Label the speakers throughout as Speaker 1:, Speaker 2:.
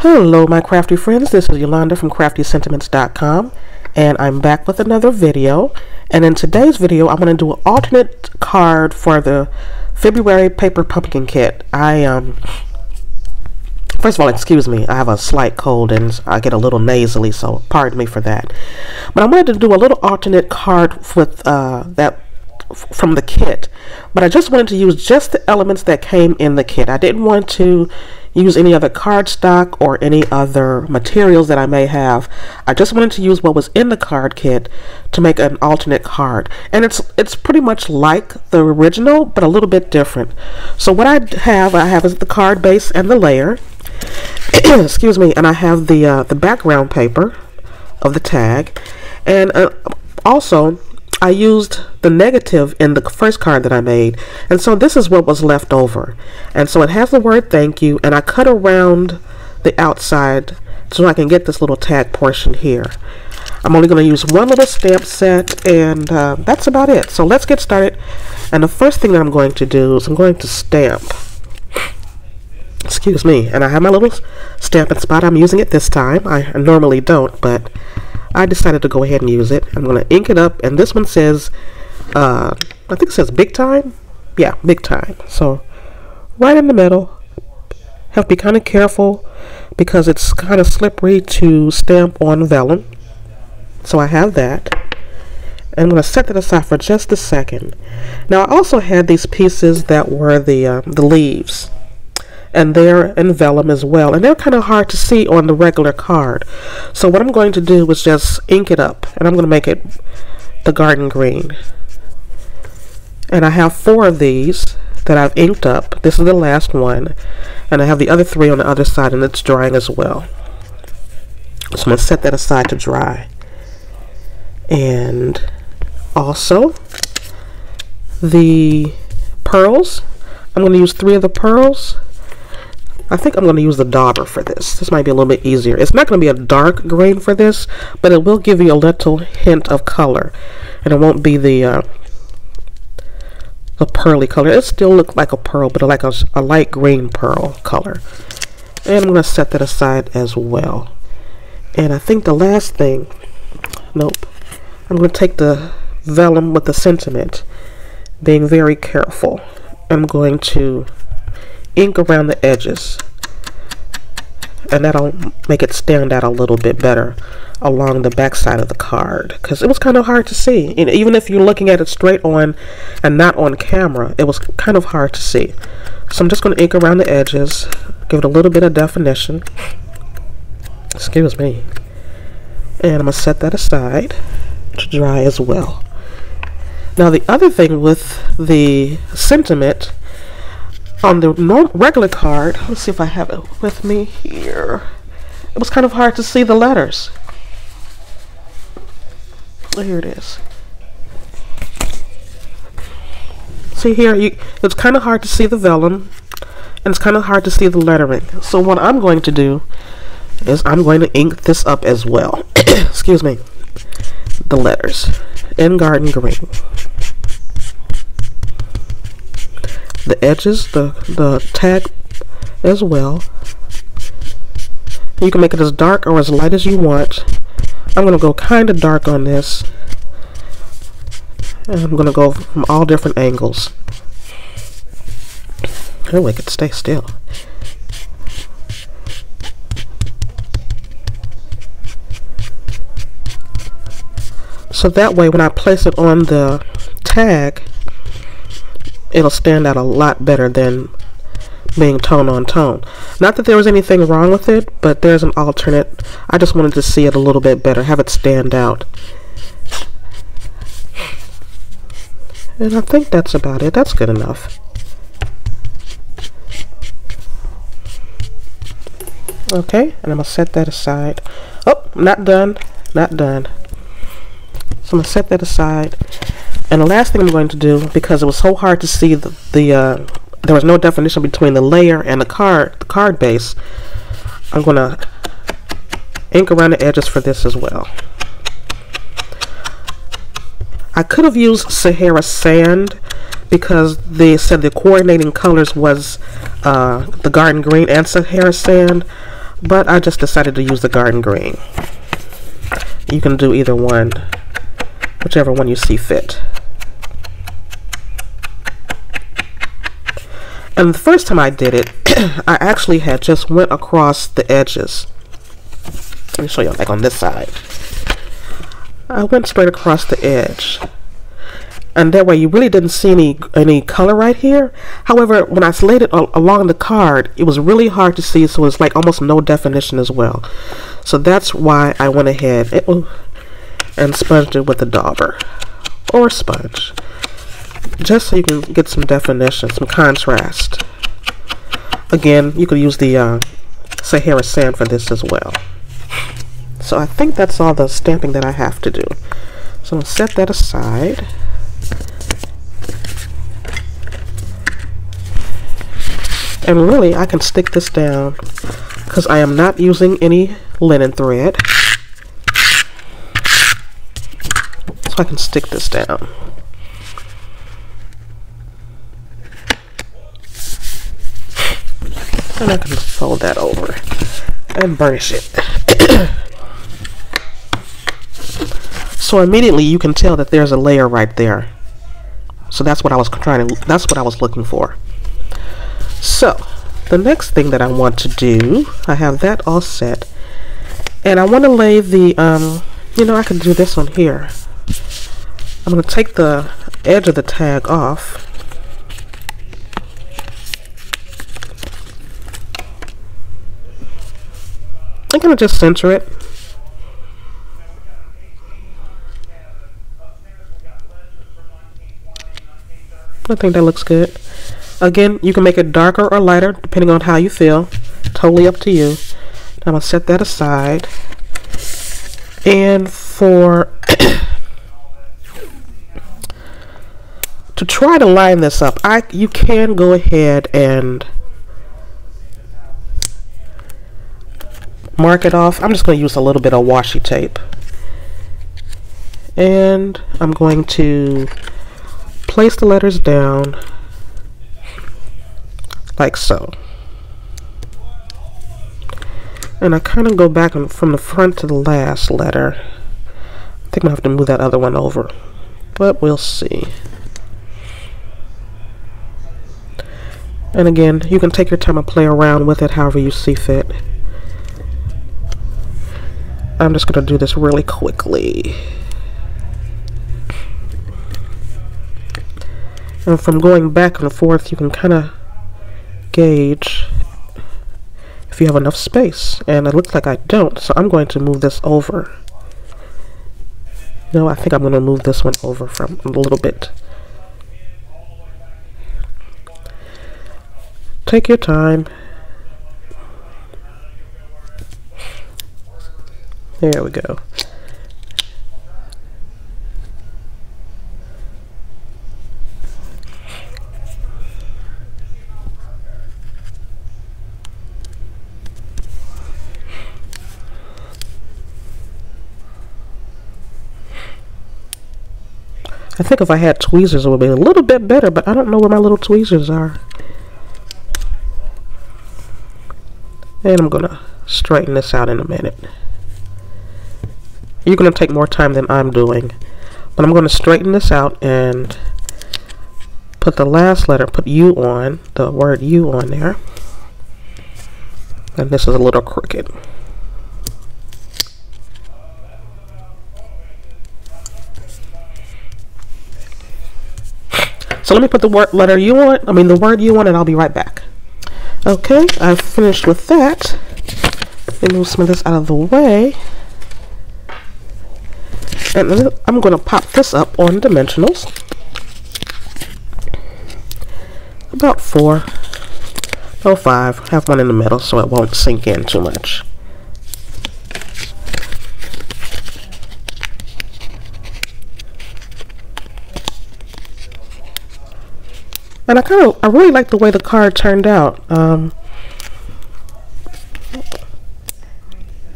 Speaker 1: Hello my crafty friends, this is Yolanda from craftysentiments.com and I'm back with another video. And in today's video I'm going to do an alternate card for the February paper pumpkin kit. First of all, excuse me, I have a slight cold and I get a little nasally, so pardon me for that. But I wanted to do a little alternate card with that from the kit, but I just wanted to use just the elements that came in the kit. I didn't want to use any other cardstock or any other materials that I may have. I just wanted to use what was in the card kit to make an alternate card, and it's pretty much like the original but a little bit different. So what I have is the card base and the layer excuse me, and I have the background paper of the tag, and also I used the negative in the first card that I made, and so this is what was left over. And so it has the word thank you, and I cut around the outside so I can get this little tag portion here. I'm only going to use one little stamp set, and that's about it. So let's get started. And the first thing that I'm going to do is I'm going to stamp. Excuse me, and I have my little stamping spot. I'm using it this time. I normally don't, but I decided to go ahead and use it. I'm going to ink it up, and this one says, I think it says big time. Yeah, big time. So right in the middle. Have to be kind of careful because it's kind of slippery to stamp on vellum. So I have that. And I'm going to set that aside for just a second. Now I also had these pieces that were the leaves, and they're in vellum as well, and they're kind of hard to see on the regular card. So what I'm going to do is just ink it up, and I'm going to make it the garden green. And I have 4 of these that I've inked up. This is the last one, and I have the other 3 on the other side, and it's drying as well. So I'm going to set that aside to dry. And also the pearls, I'm going to use 3 of the pearls. I think I'm going to use the dauber for this. This might be a little bit easier. It's not going to be a dark green for this, but it will give you a little hint of color, and it won't be the pearly color. It still looks like a pearl, but like a light green pearl color. And I'm going to set that aside as well. And I think the last thing, nope, I'm going to take the vellum with the sentiment, being very careful. I'm going to ink around the edges, and that'll make it stand out a little bit better along the back side of the card, because it was kind of hard to see. And even if you're looking at it straight on and not on camera, it was kind of hard to see. So I'm just going to ink around the edges, give it a little bit of definition. Excuse me. And I'm going to set that aside to dry as well. Now the other thing with the sentiment, on the regular card, let's see if I have it with me here. It was kind of hard to see the letters. Oh, here it is. See here, it's kind of hard to see the vellum, and it's kind of hard to see the lettering. So what I'm going to do is I'm going to ink this up as well. Excuse me. The letters in garden green. The edges, the tag as well. You can make it as dark or as light as you want. I'm going to go kind of dark on this, and I'm going to go from all different angles. Oh, we could stay still. So that way when I place it on the tag, it'll stand out a lot better than being tone on tone. Not that there was anything wrong with it, but there's an alternate. I just wanted to see it a little bit better, have it stand out. And I think that's about it. That's good enough. Okay, and I'm going to set that aside. Oh, not done. Not done. So I'm going to set that aside. And the last thing I'm going to do, because it was so hard to see there was no definition between the layer and the card base, I'm going to ink around the edges for this as well. I could have used Sahara sand because they said the coordinating colors was the garden green and Sahara sand, but I just decided to use the garden green. You can do either one, whichever one you see fit. And the first time I did it, I actually had just went across the edges. Let me show you, like on this side. I went straight across the edge. And that way you really didn't see any color right here. However, when I laid it along the card, it was really hard to see, so it's like almost no definition as well. So that's why I went ahead and sponged it with a dauber or sponge, just so you can get some definition, some contrast. Again, you could use the Sahara sand for this as well. So I think that's all the stamping that I have to do. So I'll set that aside. And really, I can stick this down because I am not using any linen thread. So I can stick this down. And I can fold that over and burnish it. So immediately you can tell that there's a layer right there. So that's what I was that's what I was looking for. So the next thing that I want to do, I have that all set, and I want to lay the you know, I can do this on here. I'm going to take the edge of the tag off. I'm going to just center it. I think that looks good. Again, you can make it darker or lighter depending on how you feel. Totally up to you. I'm going to set that aside. And for to try to line this up, you can go ahead and mark it off. I'm just going to use a little bit of washi tape. And I'm going to place the letters down like so. And I kind of go back from the front to the last letter. I think I'm going to have to move that other one over, but we'll see. And again, you can take your time and play around with it however you see fit. I'm just going to do this really quickly. And from going back and forth, you can kind of gauge if you have enough space. And it looks like I don't, so I'm going to move this over. No, I think I'm going to move this one over from a little bit. Take your time. There we go. I think if I had tweezers it would be a little bit better, but I don't know where my little tweezers are. And I'm gonna straighten this out in a minute. You're gonna take more time than I'm doing, but I'm gonna straighten this out and put the last letter, put U on, the word U on there. And this is a little crooked. So let me put the word U on, and I'll be right back. Okay, I've finished with that. Let me move some of this out of the way. And then I'm going to pop this up on dimensionals. About 4. Oh, 5. Have one in the middle so it won't sink in too much. And I really like the way the card turned out.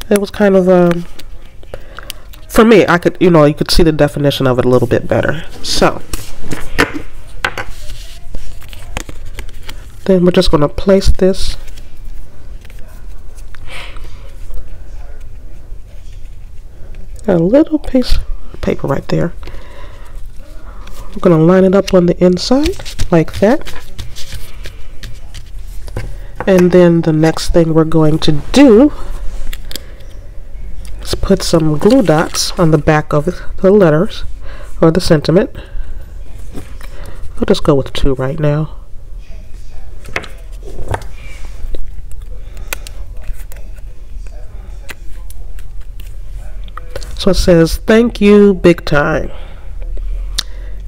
Speaker 1: It was kind of, for me, you could see the definition of it a little bit better. So, then we're just going to place this Got a little piece of paper right there. I'm going to line it up on the inside like that. And then the next thing we're going to do is put some glue dots on the back of the letters or the sentiment. I'll just go with 2 right now. So it says, "Thank you, big time."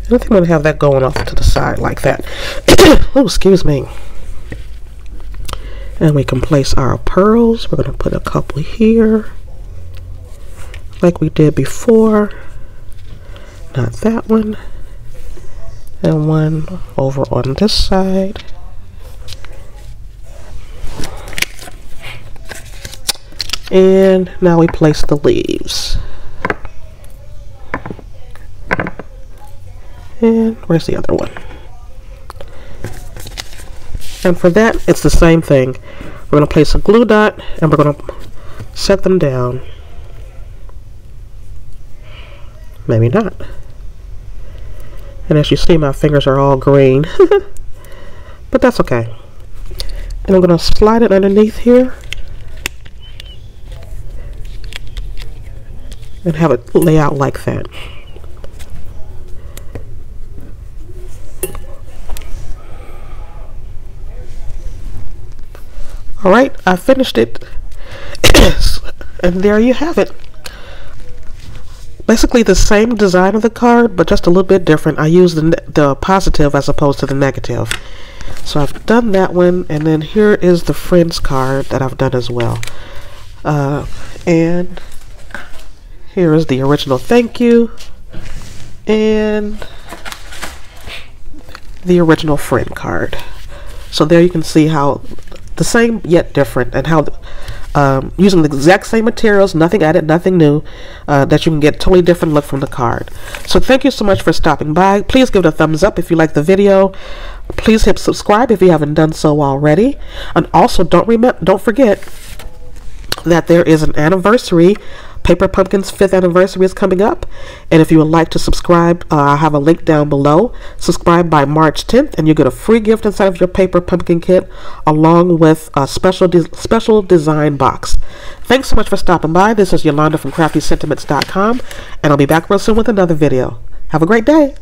Speaker 1: I think I'm going to have that going off to the side like that. Oh, excuse me. And we can place our pearls. We're going to put a couple here, like we did before. Not that one. And one over on this side. And now we place the leaves. And where's the other one? And for that, it's the same thing. We're going to place a glue dot and we're going to set them down. Maybe not. And as you see, my fingers are all green. But that's okay. And I'm going to slide it underneath here. And have it lay out like that. Alright, I finished it. And there you have it. Basically the same design of the card, but just a little bit different. I used the positive as opposed to the negative. So I've done that one, and then here is the friends card that I've done as well. And here is the original thank you, and the original friend card. So there you can see how the same yet different, and how using the exact same materials, nothing added, nothing new, that you can get a totally different look from the card. So thank you so much for stopping by. Please give it a thumbs up if you like the video. Please hit subscribe if you haven't done so already. And also don't forget that there is an anniversary. Paper Pumpkin's 5th anniversary is coming up, and if you would like to subscribe, I have a link down below. Subscribe by March 10th and you get a free gift inside of your Paper Pumpkin kit, along with a special design box. Thanks so much for stopping by. This is Yolanda from CraftySentiments.com, and I'll be back real soon with another video. Have a great day.